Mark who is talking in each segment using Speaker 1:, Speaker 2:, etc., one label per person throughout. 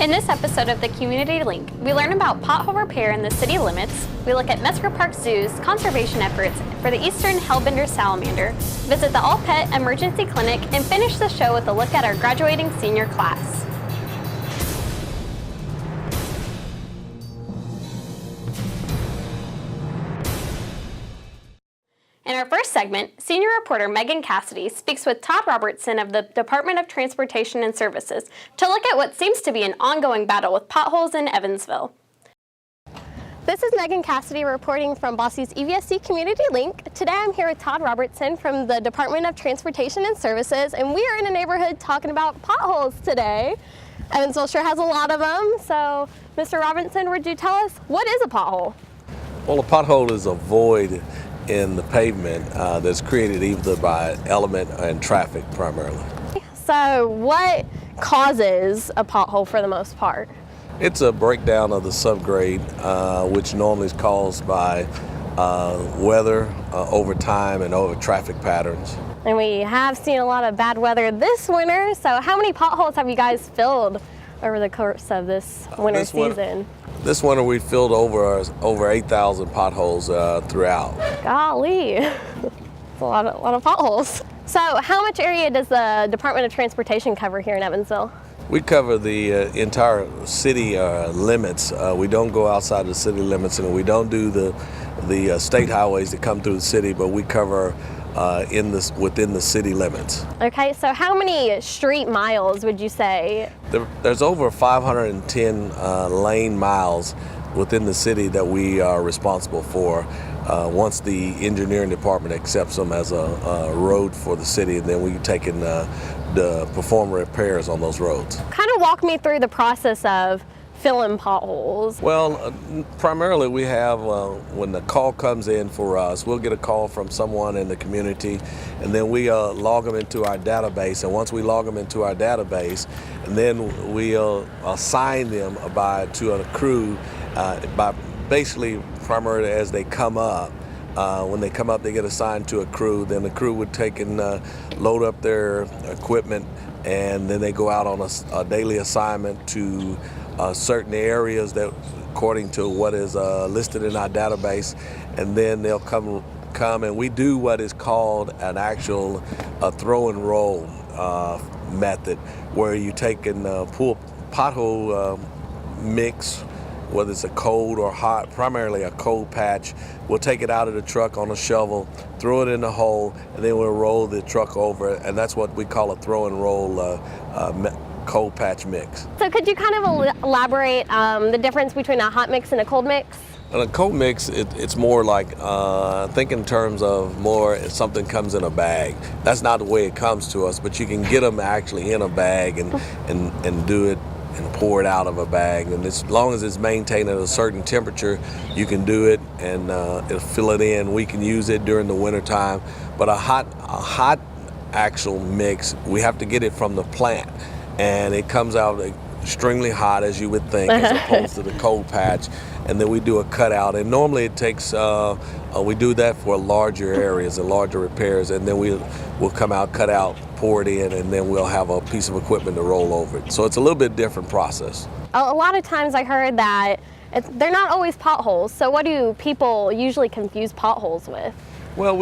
Speaker 1: In this episode of the Community Link, we learn about pothole repair in the city limits, we look at Mesker Park Zoo's conservation efforts for the eastern Hellbender salamander, visit the Pet Emergency Clink, and finish the show with a look at our graduating senior class. In our first segment, senior reporter Megan Cassidy speaks with Todd Robertson of the Department of Transportation and Services to look at what seems to be an ongoing battle with potholes in Evansville. This is Megan Cassidy reporting from Bosse's EVSC Community Link. Today I'm here with Todd Robertson from the Department of Transportation and Services, and we are in a neighborhood talking about potholes today. Evansville sure has a lot of them, so Mr. Robertson, would you tell us, what is a pothole?
Speaker 2: Well, a pothole is a void in the pavement that's created either by element and traffic primarily.
Speaker 1: So what causes a pothole for the most part?
Speaker 2: It's a breakdown of the subgrade, which normally is caused by weather over time and over traffic patterns.
Speaker 1: And we have seen a lot of bad weather this winter, so how many potholes have you guys filled over the course of this winter season?
Speaker 2: This winter we filled over 8,000 potholes throughout.
Speaker 1: Golly, that's a lot of potholes. So how much area does the Department of Transportation cover here in Evansville?
Speaker 2: We cover the entire city limits. We don't go outside the city limits, and we don't do the state highways that come through the city, but we cover within the city limits.
Speaker 1: Okay, so how many street miles would you say?
Speaker 2: There's over 510 lane miles within the city that we are responsible for once the engineering department accepts them as a road for the city, and then we take in perform repairs on those roads.
Speaker 1: Kind of walk me through the process of filling potholes.
Speaker 2: Well, primarily we have, when the call comes in for us, we'll get a call from someone in the community, and then we log them into our database. And once we log them into our database, and then we'll assign them to a crew by basically primarily as they come up. When they come up, they get assigned to a crew. Then the crew would take and load up their equipment, and then they go out on a daily assignment to certain areas that according to what is listed in our database, and then they'll come and we do what is called an actual throw and roll method, where you take and pull pothole mix, whether it's a cold or hot, primarily a cold patch. We'll take it out of the truck on a shovel, throw it in the hole, and then we'll roll the truck over it, and that's what we call a throw and roll cold patch mix.
Speaker 1: So could you kind of elaborate the difference between a hot mix and a cold mix?
Speaker 2: And a cold mix, it's more like, think in terms of more if something comes in a bag. That's not the way it comes to us, but you can get them actually in a bag and do it and pour it out of a bag. And as long as it's maintained at a certain temperature, you can do it and it'll fill it in. We can use it during the winter time. But a hot actual mix, we have to get it from the plant. And it comes out extremely hot, as you would think, as opposed to the cold patch. And then we do a cutout. And normally it takes, we do that for larger areas and larger repairs. And then we'll come out, cut out, pour it in, and then we'll have a piece of equipment to roll over it. So it's a little bit different process.
Speaker 1: A lot of times I heard that they're not always potholes. So what do people usually confuse potholes with?
Speaker 2: Well,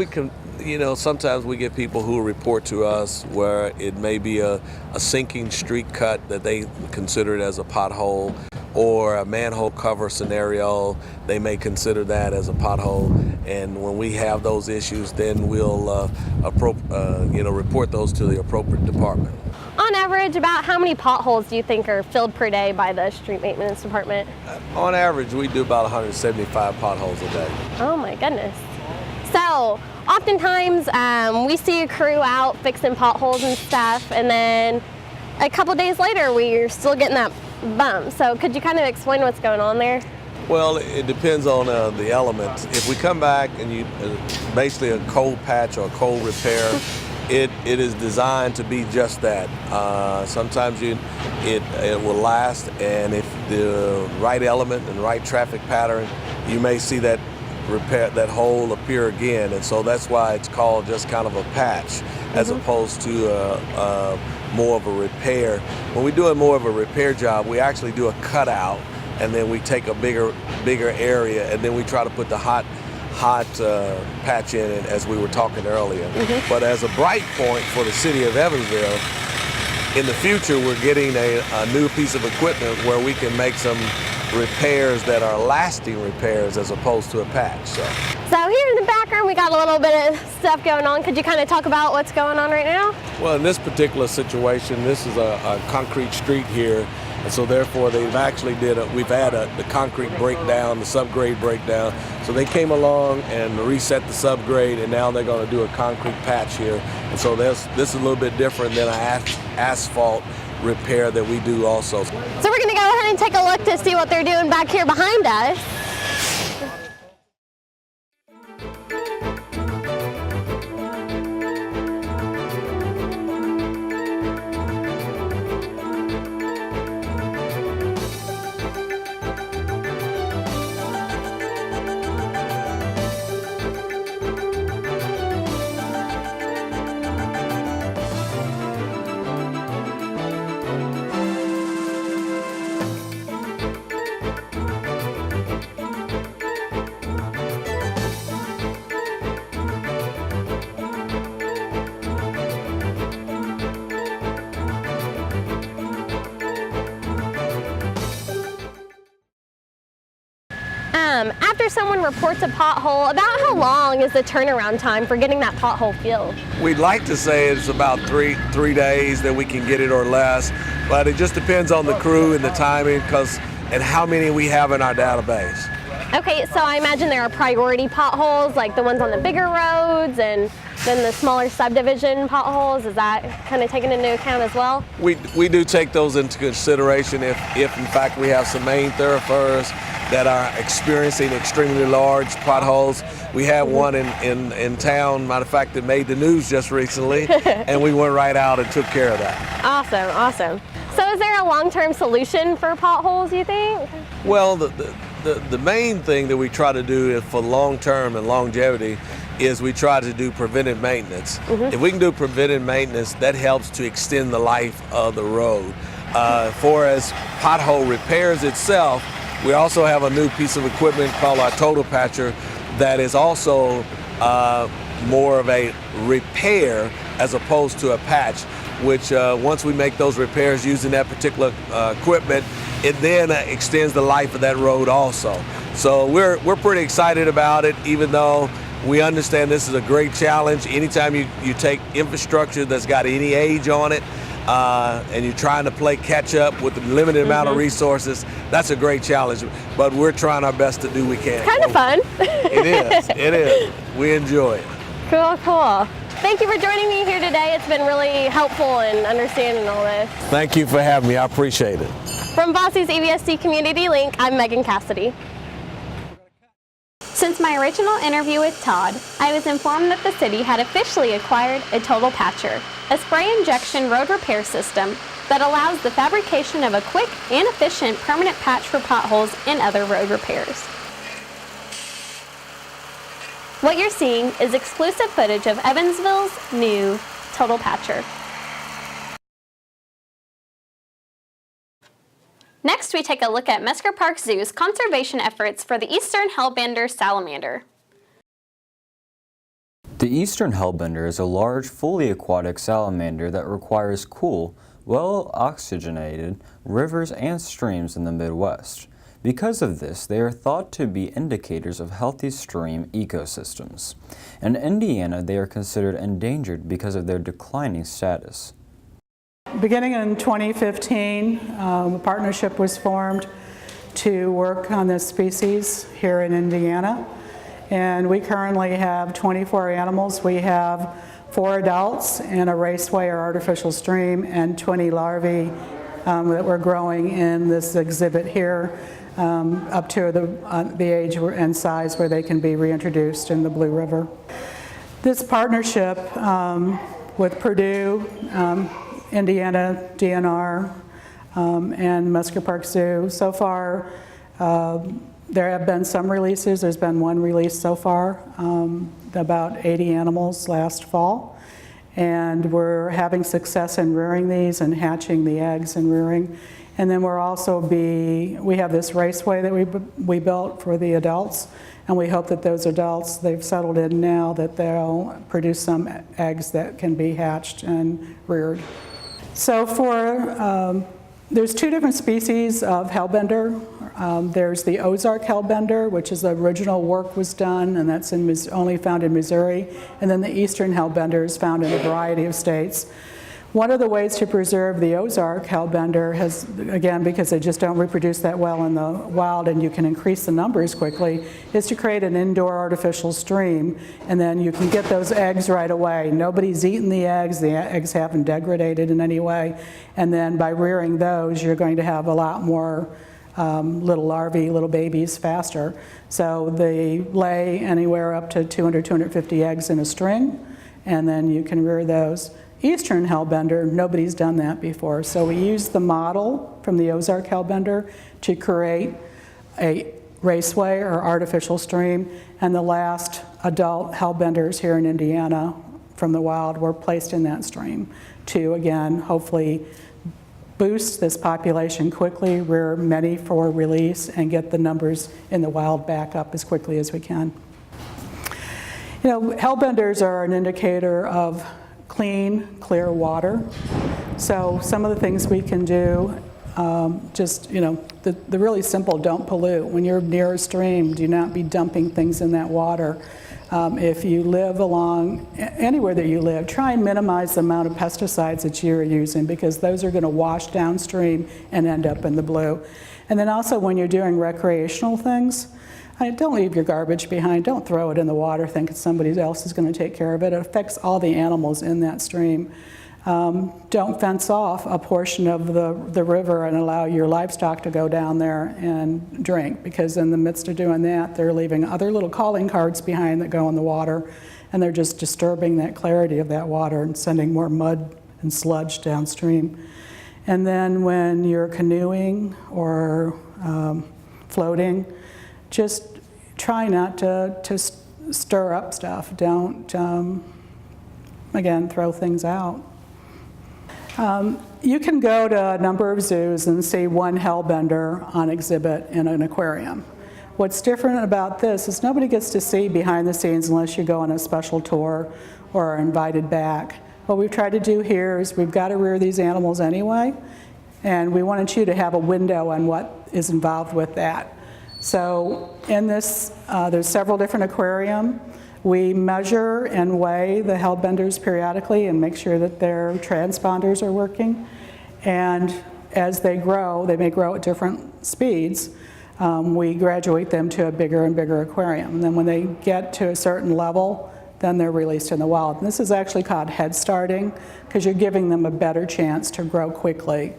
Speaker 2: sometimes we get people who report to us where it may be a sinking street cut that they consider it as a pothole, or a manhole cover scenario, they may consider that as a pothole. And when we have those issues, then we'll report those to the appropriate department.
Speaker 1: On average, about how many potholes do you think are filled per day by the street maintenance department?
Speaker 2: On average, we do about 175 potholes a day.
Speaker 1: Oh my goodness. So oftentimes we see a crew out fixing potholes and stuff, and then a couple days later we're still getting that bump. So could you kind of explain what's going on there?
Speaker 2: Well, it depends on the elements. If we come back and you basically a cold patch or a cold repair, it is designed to be just that. Sometimes it will last, and if the right element and right traffic pattern, you may see that hole appear again, and so that's why it's called just kind of a patch, as opposed to more of a repair. When we do a more of a repair job, we actually do a cutout, and then we take a bigger area, and then we try to put the hot patch in it, as we were talking earlier. But as a bright point for the city of Evansville, in the future we're getting a new piece of equipment where we can make some repairs that are lasting repairs as opposed to a patch. So
Speaker 1: here in the background we got a little bit of stuff going on. Could you kind of talk about what's going on right now?
Speaker 2: Well, in this particular situation, this is a concrete street here, and so therefore we've had the concrete breakdown, the subgrade breakdown. So they came along and reset the subgrade, and now they're going to do a concrete patch here. And so this is a little bit different than an asphalt repair that we do also.
Speaker 1: So we're going to go ahead and take a look to see what they're doing back here behind us. After someone reports a pothole, about how long is the turnaround time for getting that pothole filled?
Speaker 2: We'd like to say it's about three days that we can get it or less, but it just depends on the crew and the timing and how many we have in our database.
Speaker 1: Okay, so I imagine there are priority potholes, like the ones on the bigger roads, and then the smaller subdivision potholes. Is that kind of taken into account as well?
Speaker 2: We do take those into consideration if in fact we have some main thoroughfares that are experiencing extremely large potholes. We have one in town, matter of fact, that made the news just recently, and we went right out and took care of that.
Speaker 1: Awesome. So is there a long-term solution for potholes, you think?
Speaker 2: Well, the main thing that we try to do is for long-term and longevity is we try to do preventive maintenance. If we can do preventive maintenance, that helps to extend the life of the road. For as pothole repairs itself, we also have a new piece of equipment called our Total Patcher that is also more of a repair as opposed to a patch, which once we make those repairs using that particular equipment, it then extends the life of that road also. So we're pretty excited about it, even though we understand this is a great challenge. Anytime you take infrastructure that's got any age on it, and you're trying to play catch up with the limited amount of resources, that's a great challenge. But we're trying our best to do what we can.
Speaker 1: Kind of fun.
Speaker 2: It is. We enjoy it.
Speaker 1: Cool. Thank you for joining me here today. It's been really helpful in understanding all this.
Speaker 2: Thank you for having me. I appreciate it.
Speaker 1: From Bosse's EVSC Community Link, I'm Megan Cassidy. Since my original interview with Todd, I was informed that the city had officially acquired a Total Patcher, a spray injection road repair system that allows the fabrication of a quick and efficient permanent patch for potholes and other road repairs. What you're seeing is exclusive footage of Evansville's new Total Patcher. Next, we take a look at Mesker Park Zoo's conservation efforts for the eastern Hellbender salamander.
Speaker 3: The eastern Hellbender is a large, fully aquatic salamander that requires cool, well-oxygenated rivers and streams in the Midwest. Because of this, they are thought to be indicators of healthy stream ecosystems. In Indiana, they are considered endangered because of their declining status.
Speaker 4: Beginning in 2015, a partnership was formed to work on this species here in Indiana. And we currently have 24 animals. We have 4 adults in a raceway or artificial stream and 20 larvae that we're growing in this exhibit here up to the age and size where they can be reintroduced in the Blue River. This partnership with Purdue, Indiana, DNR, and Mesker Park Zoo, so far There have been some releases. There's been one release so far, about 80 animals last fall. And we're having success in rearing these and hatching the eggs and rearing. And then we have this raceway that we built for the adults, and we hope that those adults, they've settled in now, that they'll produce some eggs that can be hatched and reared. So there's two different species of Hellbender. There's the Ozark Hellbender, which is the original work was done, and that's only found in Missouri. And then the Eastern Hellbender is found in a variety of states. One of the ways to preserve the Ozark Hellbender has, again, because they just don't reproduce that well in the wild and you can increase the numbers quickly, is to create an indoor artificial stream, and then you can get those eggs right away. Nobody's eaten the eggs haven't degraded in any way, and then by rearing those, you're going to have a lot more little larvae, little babies faster. So they lay anywhere up to 200, 250 eggs in a string, and then you can rear those. Eastern Hellbender, nobody's done that before. So we used the model from the Ozark Hellbender to create a raceway or artificial stream, and the last adult Hellbenders here in Indiana from the wild were placed in that stream to, again, hopefully boost this population quickly, rear many for release, and get the numbers in the wild back up as quickly as we can. You know, Hellbenders are an indicator of clean, clear water. So some of the things we can do, the really simple, don't pollute. When you're near a stream, do not be dumping things in that water. If you live anywhere that you live, try and minimize the amount of pesticides that you're using, because those are going to wash downstream and end up in the blue. And then also when you're doing recreational things, don't leave your garbage behind. Don't throw it in the water thinking somebody else is going to take care of it. It affects all the animals in that stream. Don't fence off a portion of the river and allow your livestock to go down there and drink, because in the midst of doing that, they're leaving other little calling cards behind that go in the water, and they're just disturbing that clarity of that water and sending more mud and sludge downstream. And then when you're canoeing or floating, just try not to stir up stuff. Don't, again, throw things out. You can go to a number of zoos and see one Hellbender on exhibit in an aquarium. What's different about this is nobody gets to see behind the scenes unless you go on a special tour or are invited back. What we've tried to do here is we've got to rear these animals anyway, and we wanted you to have a window on what is involved with that. So in this, there's several different aquariums. We measure and weigh the Hellbenders periodically and make sure that their transponders are working. And as they may grow at different speeds, we graduate them to a bigger and bigger aquarium. And then when they get to a certain level, then they're released in the wild. And this is actually called head starting, because you're giving them a better chance to grow quickly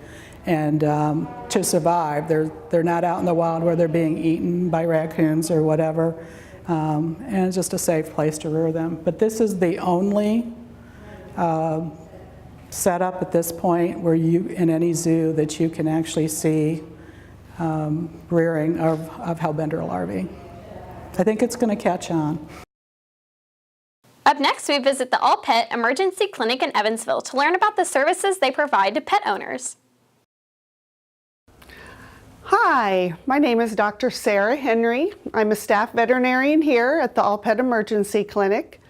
Speaker 4: and to survive. They're not out in the wild where they're being eaten by raccoons or whatever, and it's just a safe place to rear them. But this is the only setup at this point where in any zoo that you can actually see rearing of Hellbender larvae. I think it's going to catch on.
Speaker 1: Up next, we visit the Pet Emergency Clink in Evansville to learn about the services they provide to pet owners.
Speaker 5: Hi, my name is Dr. Sarah Henry. I'm a staff veterinarian here at the Pet Emergency Clinic.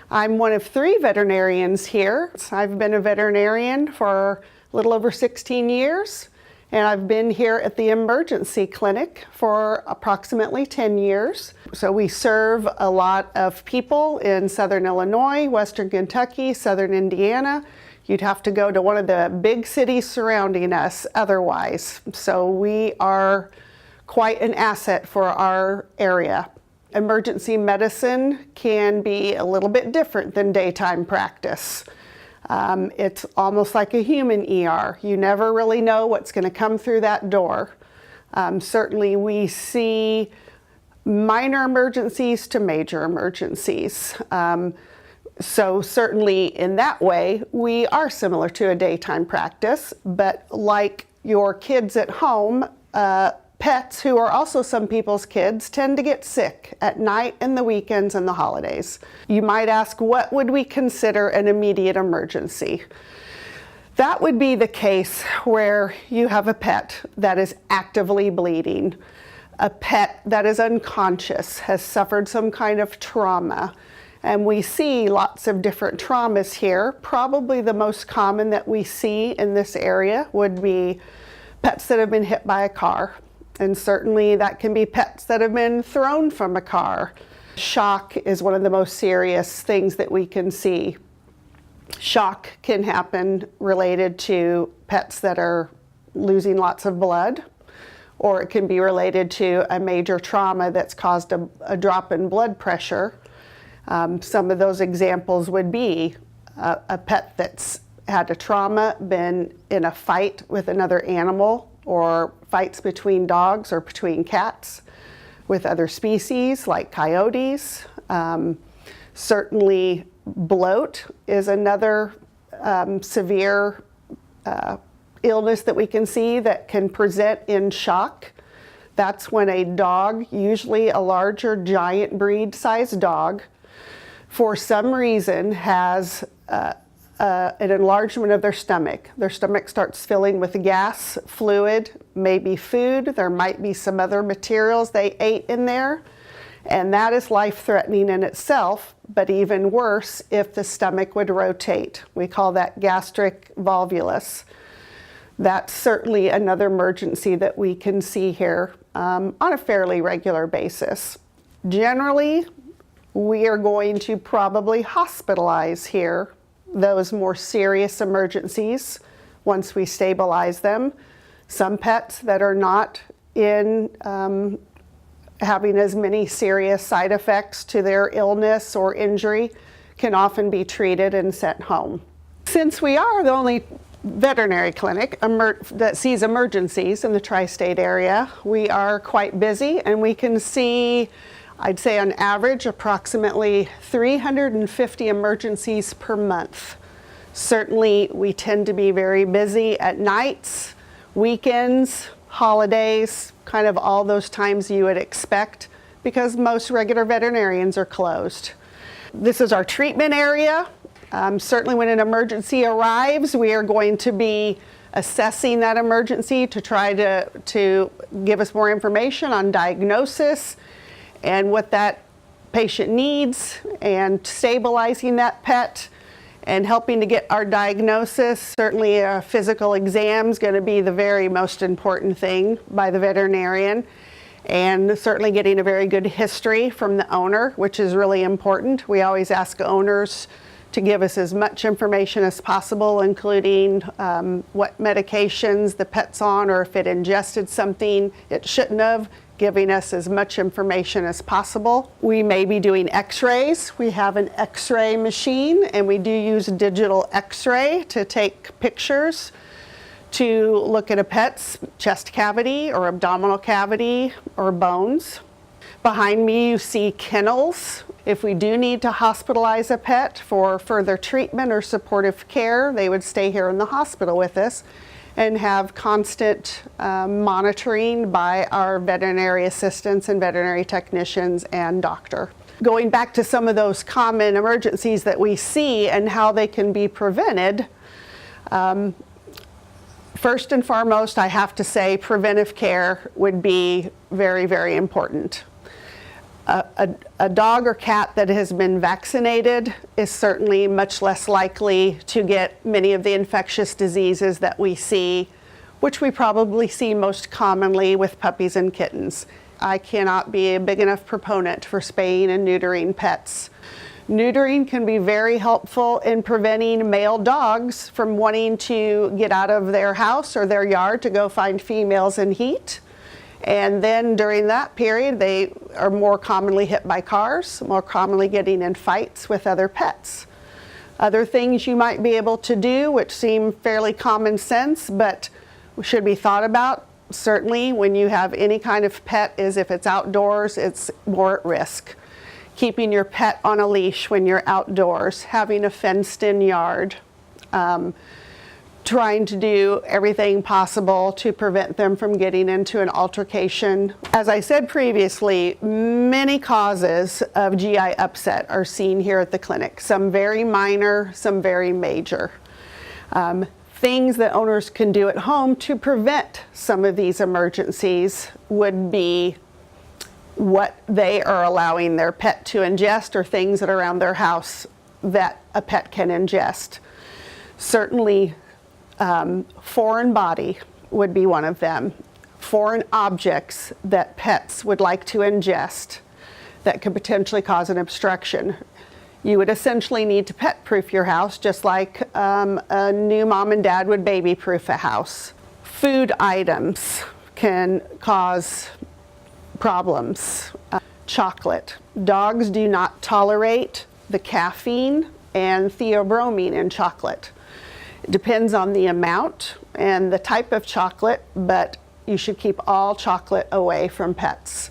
Speaker 5: I'm one of 3 veterinarians here. I've been a veterinarian for a little over 16 years, and I've been here at the emergency clinic for approximately 10 years. So we serve a lot of people in Southern Illinois, Western Kentucky, Southern Indiana. You'd have to go to one of the big cities surrounding us otherwise. So we are quite an asset for our area. Emergency medicine can be a little bit different than daytime practice. It's almost like a human ER. You never really know what's going to come through that door. Certainly we see minor emergencies to major emergencies. So certainly in that way, we are similar to a daytime practice, but like your kids at home, pets, who are also some people's kids, tend to get sick at night and the weekends and the holidays. You might ask, what would we consider an immediate emergency? That would be the case where you have a pet that is actively bleeding, a pet that is unconscious, has suffered some kind of trauma. And we see lots of different traumas here. Probably the most common that we see in this area would be pets that have been hit by a car. And certainly that can be pets that have been thrown from a car. Shock is one of the most serious things that we can see. Shock can happen related to pets that are losing lots of blood, or it can be related to a major trauma that's caused a drop in blood pressure. Some of those examples would be a pet that's had a trauma, been in a fight with another animal, or fights between dogs or between cats with other species like coyotes. Certainly bloat is another severe illness that we can see that can present in shock. That's when a dog, usually a larger giant breed sized dog, for some reason has an enlargement of their stomach. Their stomach starts filling with gas, fluid, maybe food. There might be some other materials they ate in there. And that is life-threatening in itself, but even worse if the stomach would rotate. We call that gastric volvulus. That's certainly another emergency that we can see here on a fairly regular basis. Generally, we are going to probably hospitalize here those more serious emergencies once we stabilize them. Some pets that are not in having as many serious side effects to their illness or injury can often be treated and sent home. Since we are the only veterinary clinic that sees emergencies in the tri-state area, we are quite busy, and we can see, I'd say on average, approximately 350 emergencies per month. Certainly, we tend to be very busy at nights, weekends, holidays, kind of all those times you would expect, because most regular veterinarians are closed. This is our treatment area. Certainly when an emergency arrives, we are going to be assessing that emergency to try to give us more information on diagnosis and what that patient needs, and stabilizing that pet and helping to get our diagnosis. Certainly a physical exam is going to be the very most important thing by the veterinarian, and certainly getting a very good history from the owner, which is really important. We always ask owners to give us as much information as possible, including what medications the pet's on, or if it ingested something it shouldn't have, giving us as much information as possible. We may be doing x-rays. We have an x-ray machine, and we do use digital x-ray to take pictures to look at a pet's chest cavity or abdominal cavity or bones. Behind me you see kennels. If we do need to hospitalize a pet for further treatment or supportive care, they would stay here in the hospital with us and have constant monitoring by our veterinary assistants and veterinary technicians and doctor. Going back to some of those common emergencies that we see and how they can be prevented, first and foremost, I have to say preventive care would be very, very important. A dog or cat that has been vaccinated is certainly much less likely to get many of the infectious diseases that we see, which we probably see most commonly with puppies and kittens. I cannot be a big enough proponent for spaying and neutering pets. Neutering can be very helpful in preventing male dogs from wanting to get out of their house or their yard to go find females in heat. And then during that period, they are more commonly hit by cars, more commonly getting in fights with other pets. Other things you might be able to do, which seem fairly common sense, but should be thought about, certainly when you have any kind of pet, is if it's outdoors, it's more at risk. Keeping your pet on a leash when you're outdoors, having a fenced-in yard, trying to do everything possible to prevent them from getting into an altercation. As I said previously, many causes of GI upset are seen here at the clinic, some very minor, some very major. Things that owners can do at home to prevent some of these emergencies would be what they are allowing their pet to ingest, or things that are around their house that a pet can ingest. Certainly, foreign body would be one of them. Foreign objects that pets would like to ingest that could potentially cause an obstruction. You would essentially need to pet-proof your house, just like a new mom and dad would baby-proof a house. Food items can cause problems. Chocolate. Dogs do not tolerate the caffeine and theobromine in chocolate. It depends on the amount and the type of chocolate, but you should keep all chocolate away from pets.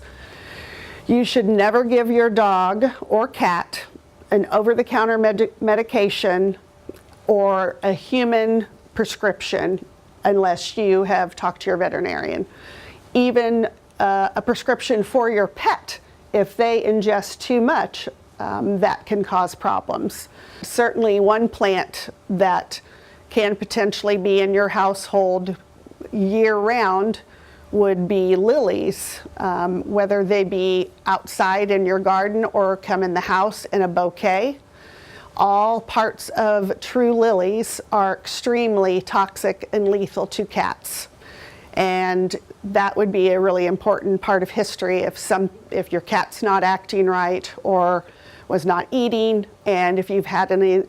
Speaker 5: You should never give your dog or cat an over-the-counter medication or a human prescription unless you have talked to your veterinarian. Even a prescription for your pet, if they ingest too much, that can cause problems. Certainly one plant that can potentially be in your household year-round would be lilies, whether they be outside in your garden or come in the house in a bouquet. All parts of true lilies are extremely toxic and lethal to cats. And that would be a really important part of history if your cat's not acting right or was not eating, and if you've had any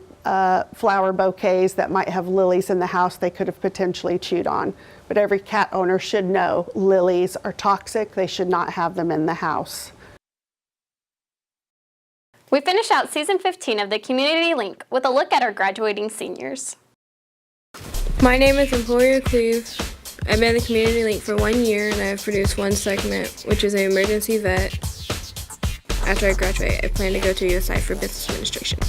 Speaker 5: flower bouquets that might have lilies in the house they could have potentially chewed on. But every cat owner should know lilies are toxic. They should not have them in the house.
Speaker 1: We finish out Season 15 of the Community Link with a look at our graduating seniors.
Speaker 6: My name is Emporia Cleve. I've been in the Community Link for 1 year, and I have produced one segment, which is an emergency vet. After I graduate, I plan to go to USI for business administration.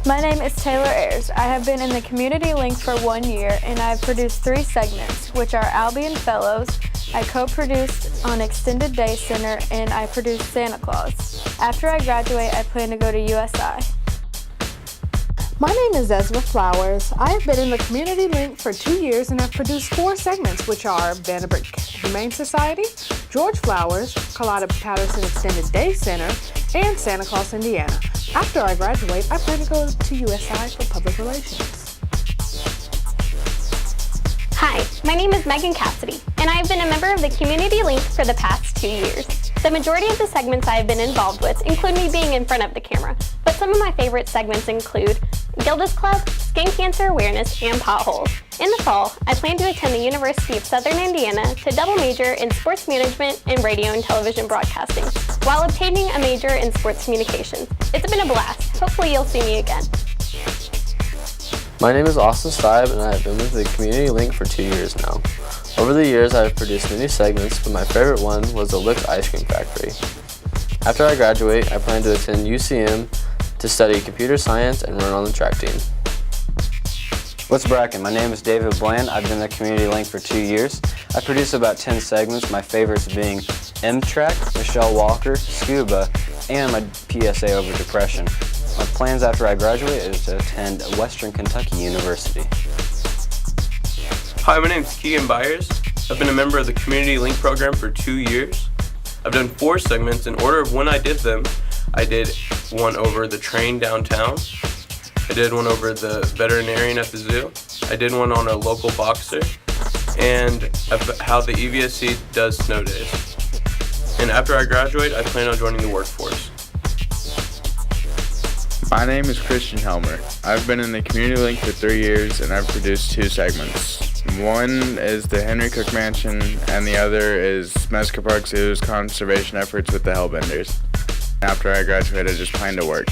Speaker 7: My name is Taylor Ayers. I have been in the Community Link for 1 year, and I have produced 3 segments, which are Albion Fellows. I co-produced on Extended Day Center, and I produced Santa Claus. After I graduate, I plan to go to USI.
Speaker 8: My name is Ezra Flowers. I have been in the Community Link for 2 years and have produced 4 segments, which are Vanderbilt Humane Society, George Flowers, Carlotta Patterson Extended Day Center, and Santa Claus, Indiana. After I graduate, I plan to go to USI for public relations.
Speaker 1: Hi, my name is Megan Cassidy, and I have been a member of the Community Link for the past 2 years. The majority of the segments I have been involved with include me being in front of the camera, but some of my favorite segments include Gilda's Club, Skin Cancer Awareness, and Potholes. In the fall, I plan to attend the University of Southern Indiana to double major in sports management and radio and television broadcasting, while obtaining a major in sports communications. It's been a blast. Hopefully you'll see me again.
Speaker 9: My name is Austin Stibe, and I have been with the Community Link for 2 years now. Over the years, I have produced many segments, but my favorite one was the Lick's Ice Cream Factory. After I graduate, I plan to attend UCM to study computer science and run on the track team.
Speaker 3: What's brackin'? My name is David Bland. I've been in the Community Link for 2 years. I produce about 10 segments, my favorites being M-Track, Michelle Walker, Scuba, and my PSA over depression. My plans after I graduate is to attend Western Kentucky University.
Speaker 10: Hi, my name is Keegan Byers. I've been a member of the Community Link program for 2 years. I've done 4 segments. In order of when I did them, I did one over the train downtown. I did one over the veterinarian at the zoo. I did one on a local boxer, and how the EVSC does snow days. And after I graduate, I plan on joining the workforce.
Speaker 11: My name is Christian Helmer. I've been in the Community Link for 3 years, and I've produced 2 segments. One is the Henry Cook Mansion, and the other is Mesker Park Zoo's conservation efforts with the Hellbenders. After I graduate, I just plan to work.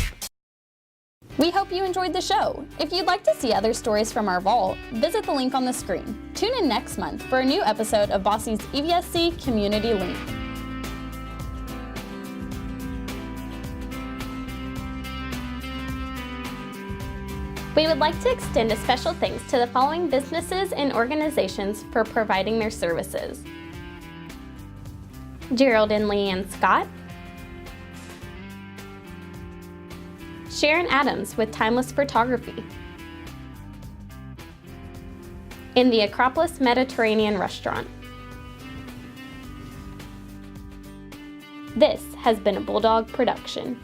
Speaker 12: We hope you enjoyed the show. If you'd like to see other stories from our vault, visit the link on the screen. Tune in next month for a new episode of Bosse's EVSC Community Link.
Speaker 1: We would like to extend a special thanks to the following businesses and organizations for providing their services: Gerald and Leanne Scott, Sharon Adams with Timeless Photography, and the Acropolis Mediterranean Restaurant. This has been a Bulldog production.